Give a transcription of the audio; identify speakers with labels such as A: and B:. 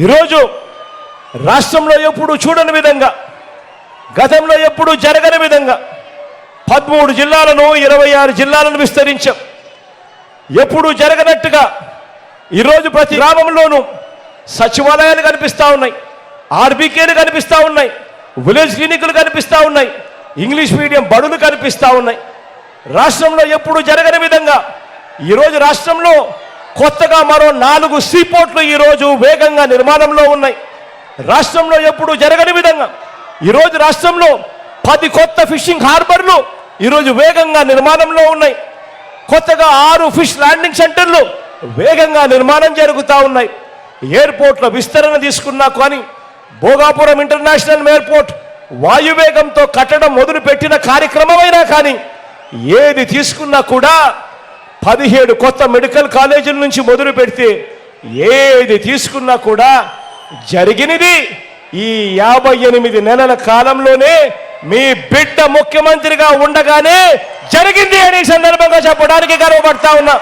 A: ఈరోజు రాష్ట్రంలో ఎప్పుడు చూడని విధంగా, గతంలో ఎప్పుడు జరగని విధంగా 13 జిల్లాలను 26 జిల్లాలను విస్తరించాం. ఎప్పుడు జరగనట్టుగా ఈరోజు ప్రతి గ్రామంలోనూ సచివాలయాలు కనిపిస్తూ ఉన్నాయి, ఆర్బీకేలు కనిపిస్తూ ఉన్నాయి, విలేజ్ క్లినిక్లు కనిపిస్తూ ఉన్నాయి, ఇంగ్లీష్ మీడియం బడులు కనిపిస్తూ ఉన్నాయి. రాష్ట్రంలో ఎప్పుడు జరగని విధంగా ఈరోజు రాష్ట్రంలో కొత్తగా మరో 4 సీపోర్ట్లు ఈరోజు వేగంగా నిర్మాణంలో ఉన్నాయి. రాష్ట్రంలో ఎప్పుడు జరగని విధంగా ఈరోజు రాష్ట్రంలో 10 కొత్త ఫిషింగ్ హార్బర్లు ఈరోజు వేగంగా నిర్మాణంలో ఉన్నాయి. కొత్తగా 6 ఫిష్ ల్యాండింగ్ సెంటర్లు వేగంగా నిర్మాణం జరుగుతూ ఉన్నాయి. ఎయిర్పోర్ట్ల విస్తరణ తీసుకున్నా కానీ భోగాపురం ఇంటర్నేషనల్ ఎయిర్పోర్ట్ వాయువేగంతో కట్టడం మొదలుపెట్టిన కార్యక్రమమైనా కానీ ఏది తీసుకున్నా కూడా 17 కొత్త మెడికల్ కాలేజీల నుంచి మొదలు పెడితే ఏది తీసుకున్నా కూడా జరిగినది ఈ 58 నెలల కాలంలోనే మీ బిడ్డ ముఖ్యమంత్రిగా ఉండగానే జరిగింది అని సందర్భంగా చెప్పడానికి గర్వపడతా ఉన్నా.